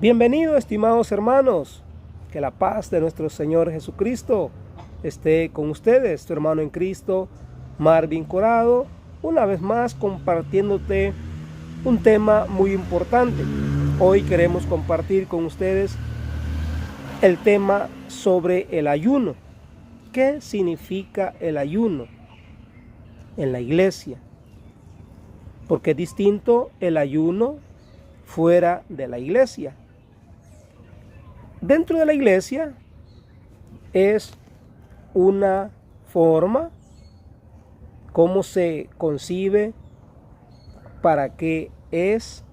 Bienvenidos, estimados hermanos. Que la paz de nuestro Señor Jesucristo esté con ustedes. Tu hermano en Cristo, Marvin Corado, una vez más compartiéndote un tema muy importante. Hoy queremos compartir con ustedes el tema sobre el ayuno. ¿Qué significa el ayuno en la iglesia? Porque es distinto el ayuno fuera de la iglesia. Dentro de la iglesia es una forma, cómo se concibe, para qué es,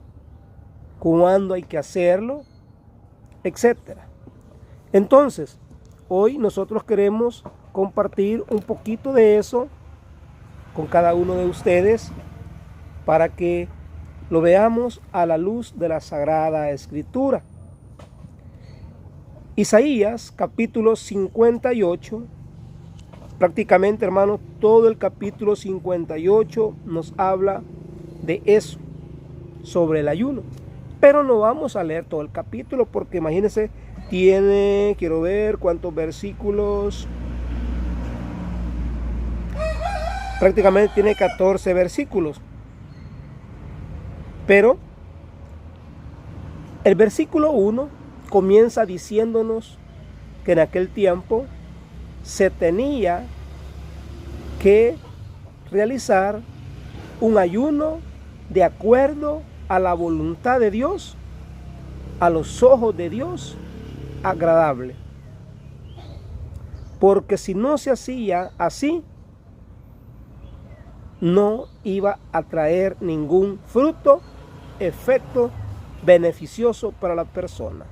cuándo hay que hacerlo, etc. Entonces, hoy nosotros queremos compartir un poquito de eso con cada uno de ustedes para que lo veamos a la luz de la Sagrada Escritura. Isaías capítulo 58, prácticamente, hermanos, todo el capítulo 58 nos habla de eso, sobre el ayuno. Pero no vamos a leer todo el capítulo porque imagínense, quiero ver cuántos versículos, prácticamente tiene 14 versículos. Pero el versículo 1 comienza diciéndonos que en aquel tiempo se tenía que realizar un ayuno de acuerdo a la voluntad de Dios, a los ojos de Dios, agradable. Porque si no se hacía así, no iba a traer ningún fruto, efecto beneficioso para la persona.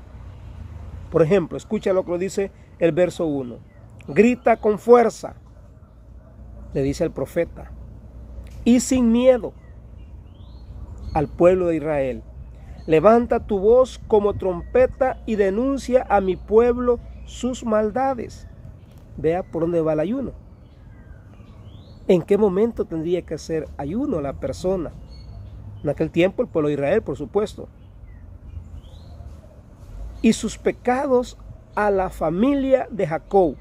Por ejemplo, escucha lo que lo dice el verso 1. Grita con fuerza, le dice el profeta, y sin miedo al pueblo de Israel. Levanta tu voz como trompeta y denuncia a mi pueblo sus maldades. Vea por dónde va el ayuno. ¿En qué momento tendría que hacer ayuno la persona? En aquel tiempo el pueblo de Israel, por supuesto. Y sus pecados a la familia de Jacob.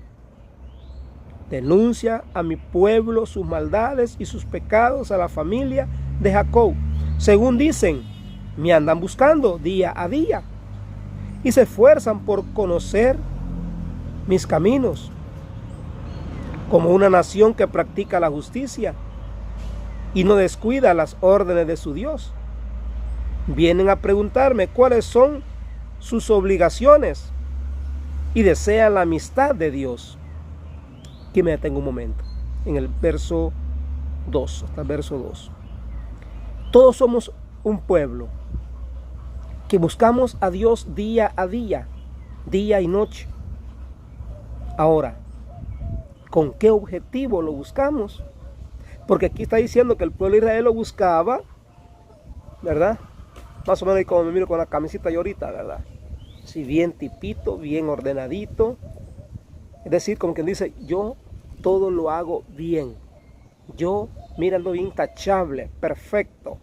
Denuncia a mi pueblo sus maldades y sus pecados a la familia de Jacob. Según dicen, me andan buscando día a día y se esfuerzan por conocer mis caminos. Como una nación que practica la justicia y no descuida las órdenes de su Dios. Vienen a preguntarme cuáles son sus obligaciones y desean la amistad de Dios. Aquí me detengo un momento, en el verso 2, hasta el verso 2. Todos somos un pueblo que buscamos a Dios día a día, día y noche. Ahora, ¿con qué objetivo lo buscamos? Porque aquí está diciendo que el pueblo de Israel lo buscaba, ¿verdad? Más o menos como me miro con la camisita yo ahorita, ¿verdad? Sí, bien tipito, bien ordenadito. Es decir, como quien dice, yo todo lo hago bien. Yo, mirando bien tachable, perfecto.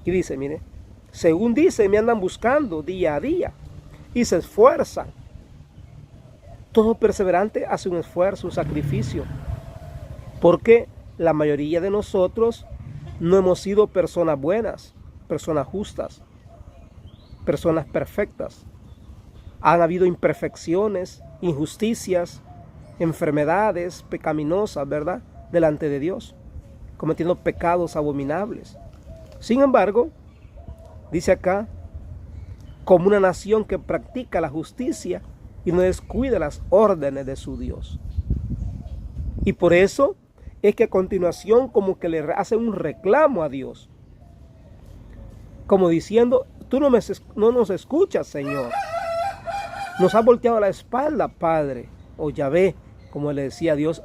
Y dice, mire, según dice, me andan buscando día a día y se esfuerzan. Todo perseverante hace un esfuerzo, un sacrificio. Porque la mayoría de nosotros no hemos sido personas buenas, personas justas, personas perfectas. Han habido imperfecciones, injusticias, enfermedades pecaminosas, ¿verdad? Delante de Dios, cometiendo pecados abominables. Sin embargo, dice acá, como una nación que practica la justicia y no descuida las órdenes de su Dios. Y por eso es que a continuación como que le hacen un reclamo a Dios. Como diciendo, tú no nos escuchas, Señor. Nos has volteado la espalda, Padre, o Yahvé, como le decía Dios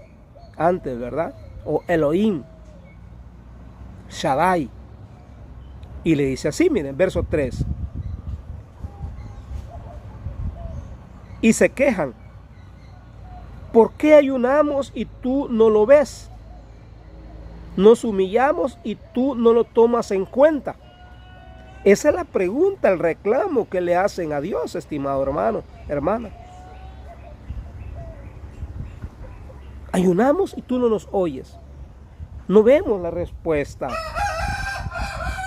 antes, ¿verdad? O Elohim, Shaddai. Y le dice así, miren, verso 3. Y se quejan. ¿Por qué ayunamos y tú no lo ves? Nos humillamos y tú no lo tomas en cuenta. Esa es la pregunta, el reclamo que le hacen a Dios, estimado hermano, hermana. Ayunamos y tú no nos oyes. No vemos la respuesta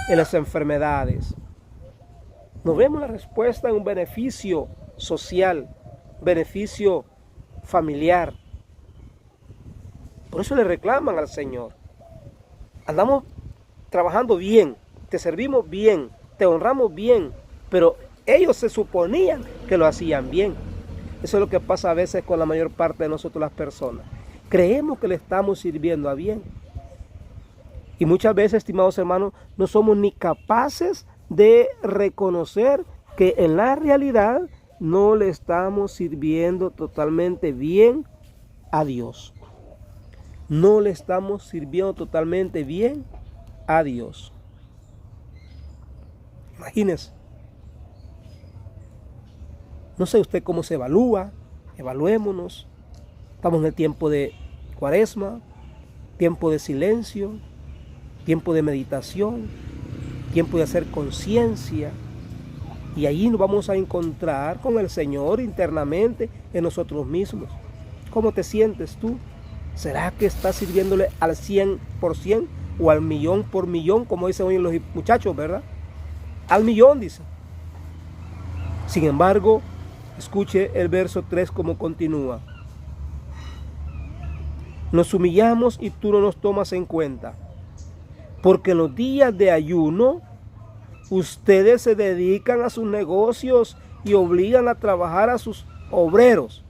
en las enfermedades. No vemos la respuesta en un beneficio social, beneficio familiar. Por eso le reclaman al Señor. Andamos trabajando bien, te servimos bien, te honramos bien, pero ellos se suponían que lo hacían bien. Eso es lo que pasa a veces con la mayor parte de nosotros las personas. Creemos que le estamos sirviendo a bien. Y muchas veces, estimados hermanos, no somos ni capaces de reconocer que en la realidad no le estamos sirviendo totalmente bien a Dios. No le estamos sirviendo totalmente bien a Dios. Imagínense. No sé usted cómo se evalúa. Evaluémonos. Estamos en el tiempo de Cuaresma, tiempo de silencio, tiempo de meditación, tiempo de hacer conciencia. Y allí nos vamos a encontrar con el Señor internamente en nosotros mismos. ¿Cómo te sientes tú? ¿Será que estás sirviéndole al 100% o al millón por millón, como dicen hoy los muchachos, verdad? Al millón, dice. Sin embargo, escuche el verso 3 como continúa. Nos humillamos y tú no nos tomas en cuenta, porque en los días de ayuno ustedes se dedican a sus negocios y obligan a trabajar a sus obreros.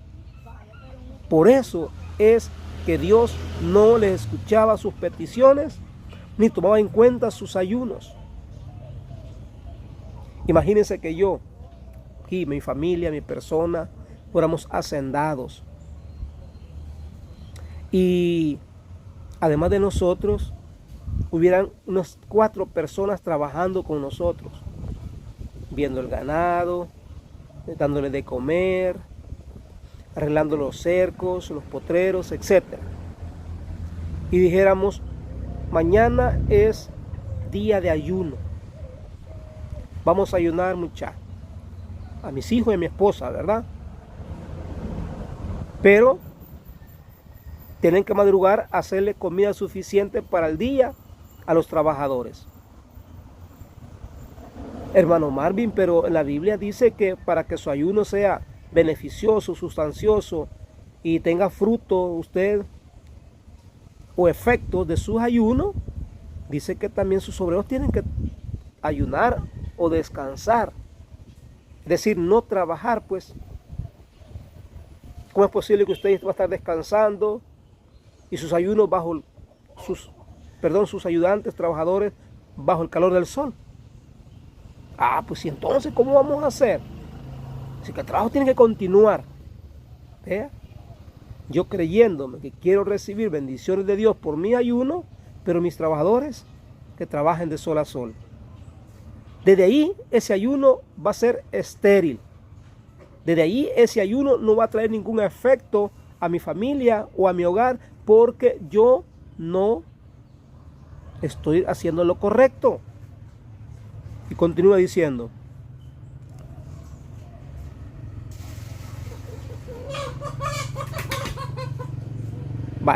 Por eso es que Dios no les escuchaba sus peticiones ni tomaba en cuenta sus ayunos. Imagínense que yo, aquí, mi familia, mi persona, fuéramos hacendados. Y además de nosotros, hubieran unas 4 personas trabajando con nosotros, viendo el ganado, dándole de comer, arreglando los cercos, los potreros, etc. Y dijéramos, mañana es día de ayuno. Vamos a ayunar, muchachos. A mis hijos y a mi esposa, ¿verdad? Pero tienen que madrugar a hacerle comida suficiente para el día a los trabajadores. Hermano Marvin, pero en la Biblia dice que para que su ayuno sea beneficioso, sustancioso y tenga fruto usted o efecto de sus ayunos, dice que también sus obreros tienen que ayunar o descansar. Es decir, no trabajar, pues. ¿Cómo es posible que usted va a estar descansando y sus ayunos sus ayudantes, trabajadores, bajo el calor del sol? Pues y entonces, ¿cómo vamos a hacer? Así que el trabajo tiene que continuar. ¿Vea? Yo creyéndome que quiero recibir bendiciones de Dios por mi ayuno, pero mis trabajadores que trabajen de sol a sol. Desde ahí ese ayuno va a ser estéril. Desde ahí ese ayuno no va a traer ningún efecto a mi familia o a mi hogar, porque yo no estoy haciendo lo correcto. Y continúa diciendo,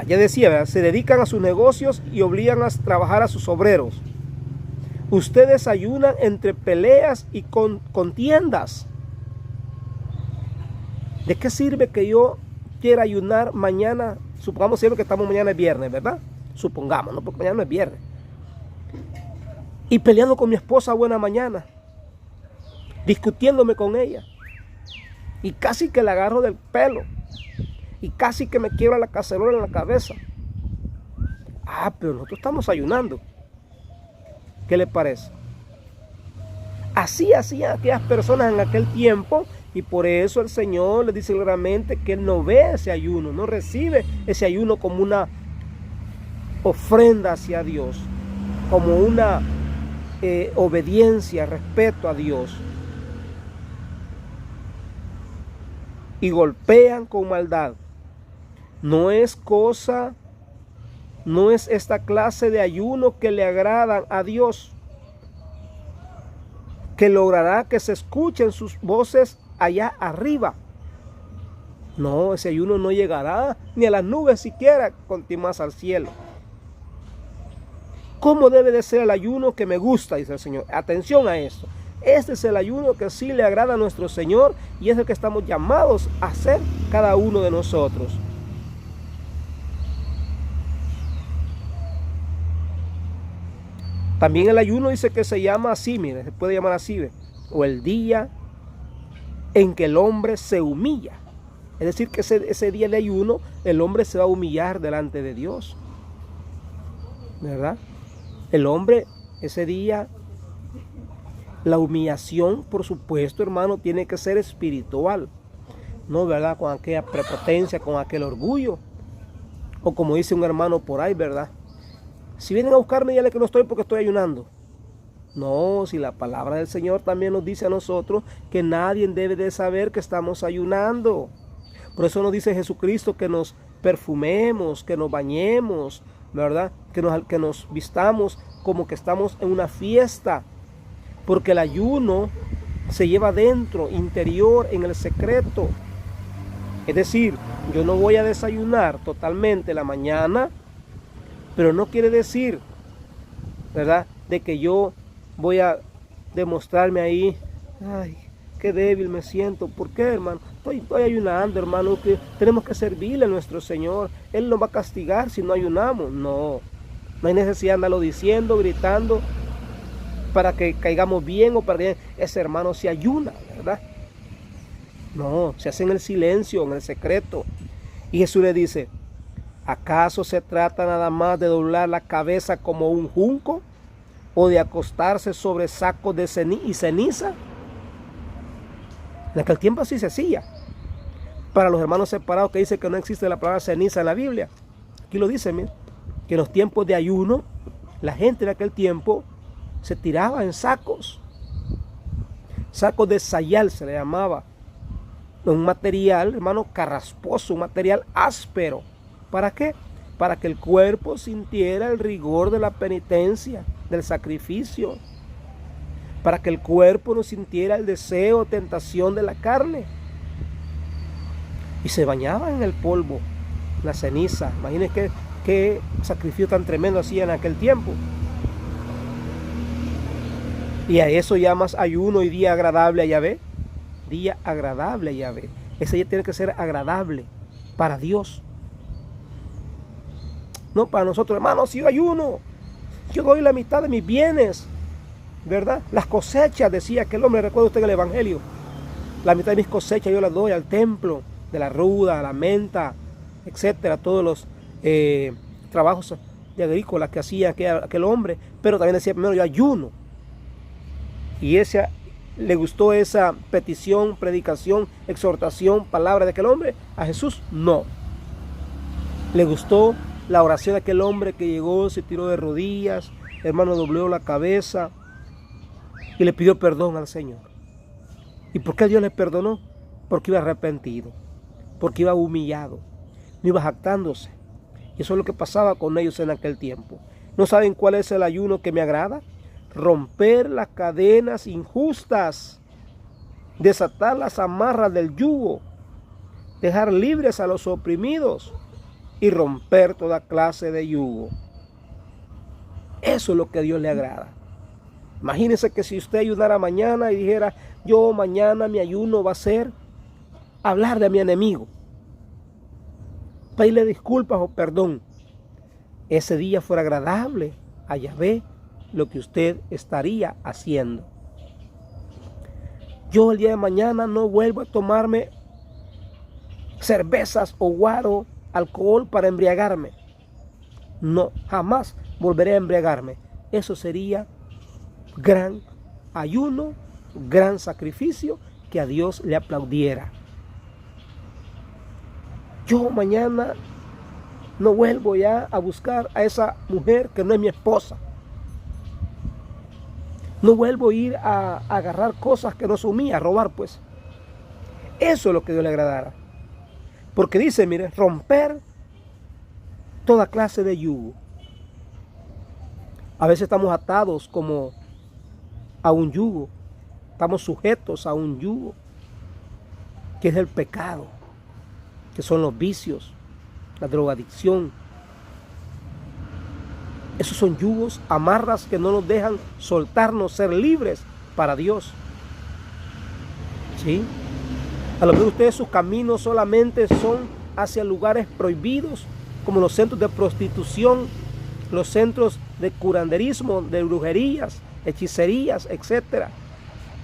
ya decía, ¿verdad? Se dedican a sus negocios y obligan a trabajar a sus obreros. Ustedes ayunan entre peleas y contiendas. ¿De qué sirve que yo quiera ayunar mañana? Supongamos siempre que estamos mañana es viernes, ¿verdad? Supongamos, ¿no? Porque mañana no es viernes. Y peleando con mi esposa buena mañana. Discutiéndome con ella. Y casi que la agarro del pelo. Y casi que me quiebra la cacerola en la cabeza. Pero nosotros estamos ayunando. ¿Qué le parece? Así hacían aquellas personas en aquel tiempo, y por eso el Señor les dice claramente que Él no ve ese ayuno, no recibe ese ayuno como una ofrenda hacia Dios, como una obediencia, respeto a Dios. Y golpean con maldad. No es esta clase de ayuno que le agradan a Dios. que logrará que se escuchen sus voces allá arriba. No, ese ayuno no llegará ni a las nubes siquiera, continuas al cielo. ¿Cómo debe de ser el ayuno que me gusta? Dice el Señor. Atención a esto. Este es el ayuno que sí le agrada a nuestro Señor y es el que estamos llamados a hacer cada uno de nosotros. También el ayuno dice que se llama así, mire, se puede llamar así, o el día en que el hombre se humilla. Es decir, que ese día de ayuno el hombre se va a humillar delante de Dios, ¿verdad? El hombre, ese día, la humillación, por supuesto, hermano, tiene que ser espiritual, no, ¿verdad? Con aquella prepotencia, con aquel orgullo, o como dice un hermano por ahí, ¿verdad? Si vienen a buscarme, díganle que no estoy porque estoy ayunando. No, si la palabra del Señor también nos dice a nosotros que nadie debe de saber que estamos ayunando. Por eso nos dice Jesucristo que nos perfumemos, que nos bañemos, ¿verdad? Que nos vistamos como que estamos en una fiesta. Porque el ayuno se lleva dentro, interior, en el secreto. Es decir, yo no voy a desayunar totalmente la mañana, pero no quiere decir, ¿verdad?, de que yo voy a demostrarme ahí, ay, qué débil me siento. ¿Por qué, hermano? Estoy ayunando, hermano, que tenemos que servirle a nuestro Señor. Él nos va a castigar si no ayunamos. No hay necesidad de andarlo diciendo, gritando, para que caigamos bien o para que ese hermano se ayuna, ¿verdad? No, se hace en el silencio, en el secreto. Y Jesús le dice, ¿acaso se trata nada más de doblar la cabeza como un junco o de acostarse sobre sacos de ceniza? En aquel tiempo así se hacía. Para los hermanos separados que dicen que no existe la palabra ceniza en la Biblia, aquí lo dice, mira, que en los tiempos de ayuno, la gente de aquel tiempo se tiraba en sacos de sayal se le llamaba, un material, hermano, carrasposo, un material áspero. ¿Para qué? Para que el cuerpo sintiera el rigor de la penitencia, del sacrificio, para que el cuerpo no sintiera el deseo, tentación de la carne. Y se bañaban en el polvo, la ceniza. Imagínense qué sacrificio tan tremendo hacían en aquel tiempo. Y a eso llamas ayuno y día agradable a Yahvé. Día agradable a Yahvé. Ese día tiene que ser agradable para Dios. No para nosotros, hermanos. Si yo ayuno, yo doy la mitad de mis bienes, ¿verdad? Las cosechas, decía aquel hombre, recuerda usted en el Evangelio. La mitad de mis cosechas yo las doy al templo, de la ruda, la menta, etcétera, todos los trabajos de agrícolas que hacía aquel hombre. Pero también decía, primero yo ayuno. Y le gustó esa petición, predicación, exhortación, palabra de aquel hombre. A Jesús no. Le gustó la oración de aquel hombre que llegó, se tiró de rodillas, hermano, dobló la cabeza y le pidió perdón al Señor. ¿Y por qué Dios le perdonó? Porque iba arrepentido, porque iba humillado, no iba jactándose. Y eso es lo que pasaba con ellos en aquel tiempo. ¿No saben cuál es el ayuno que me agrada? Romper las cadenas injustas, desatar las amarras del yugo, dejar libres a los oprimidos y romper toda clase de yugo. Eso es lo que a Dios le agrada. Imagínense que si usted ayunara mañana y dijera, yo mañana mi ayuno va a ser hablar de mi enemigo, pedirle disculpas o perdón. Ese día fuera agradable a Yahvé lo que usted estaría haciendo. Yo el día de mañana no vuelvo a tomarme cervezas o guaro, alcohol para embriagarme. No, jamás volveré a embriagarme. Eso sería gran ayuno, gran sacrificio que a Dios le aplaudiera. Yo mañana no vuelvo ya a buscar a esa mujer que no es mi esposa. No vuelvo a ir a agarrar cosas que no son mías, a robar pues. Eso es lo que Dios le agradara. Porque dice, mire, romper toda clase de yugo. A veces estamos atados como a un yugo. Estamos sujetos a un yugo, que es el pecado, que son los vicios, la drogadicción. Esos son yugos, amarras que no nos dejan soltarnos, ser libres para Dios. ¿Sí? A lo mejor ustedes sus caminos solamente son hacia lugares prohibidos, como los centros de prostitución, los centros de curanderismo, de brujerías, hechicerías, etc.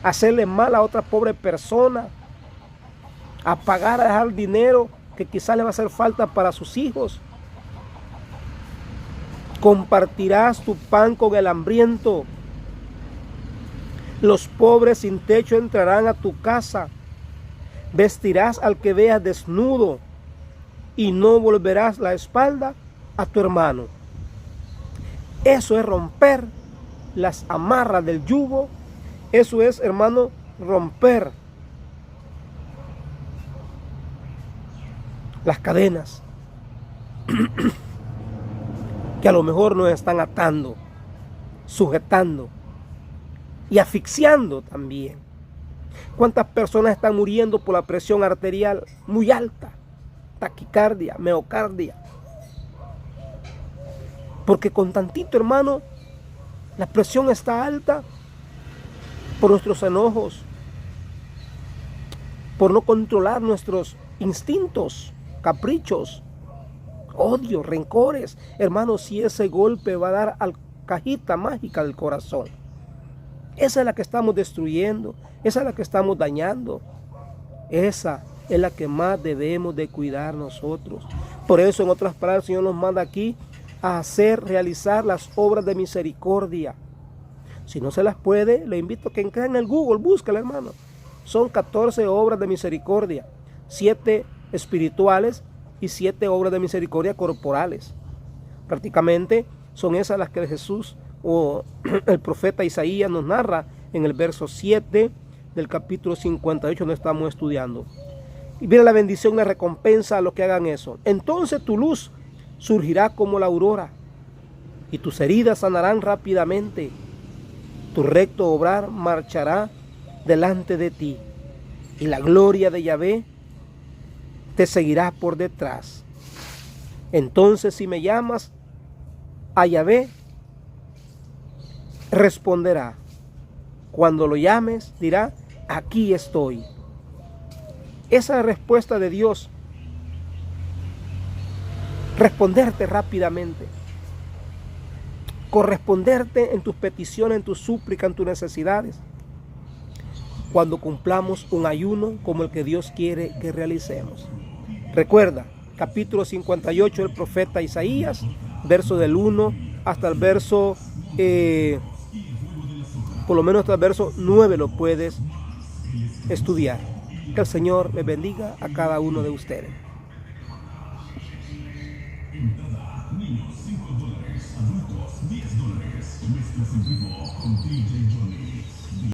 Hacerle mal a otra pobre persona, a pagar, a dejar dinero que quizás le va a hacer falta para sus hijos. Compartirás tu pan con el hambriento. Los pobres sin techo entrarán a tu casa. Vestirás al que veas desnudo y no volverás la espalda a tu hermano. Eso es romper las amarras del yugo. Eso es, hermano, romper las cadenas que a lo mejor nos están atando, sujetando y asfixiando también. ¿Cuántas personas están muriendo por la presión arterial muy alta? Taquicardia, miocardia. Porque con tantito, hermano, la presión está alta por nuestros enojos, por no controlar nuestros instintos, caprichos, odio, rencores. Hermano, si ese golpe va a dar a la cajita mágica del corazón, esa es la que estamos destruyendo, esa es la que estamos dañando, esa es la que más debemos de cuidar nosotros. Por eso, en otras palabras, el Señor nos manda aquí a realizar las obras de misericordia. Si no se las puede, le invito a que entre en el Google, búscala, hermano. Son 14 obras de misericordia, 7 espirituales y 7 obras de misericordia corporales. Prácticamente son esas las que Jesús o el profeta Isaías nos narra en el verso 7 del capítulo 58 donde estamos estudiando. Y viene la bendición, la recompensa a los que hagan eso. Entonces tu luz surgirá como la aurora y tus heridas sanarán rápidamente. Tu recto obrar marchará delante de ti y la gloria de Yahvé te seguirá por detrás. Entonces, si me llamas a Yahvé, responderá. Cuando lo llames, dirá, aquí estoy. Esa es la respuesta de Dios. Responderte rápidamente. Corresponderte en tus peticiones, en tus súplicas, en tus necesidades. Cuando cumplamos un ayuno como el que Dios quiere que realicemos. Recuerda, capítulo 58 del profeta Isaías, verso del 1 hasta el verso, por lo menos hasta el verso 9 lo puedes estudiar. Que el Señor les bendiga a cada uno de ustedes. Niños, $5, adultos, $10. Mezclas en vivo con DJ Johnny.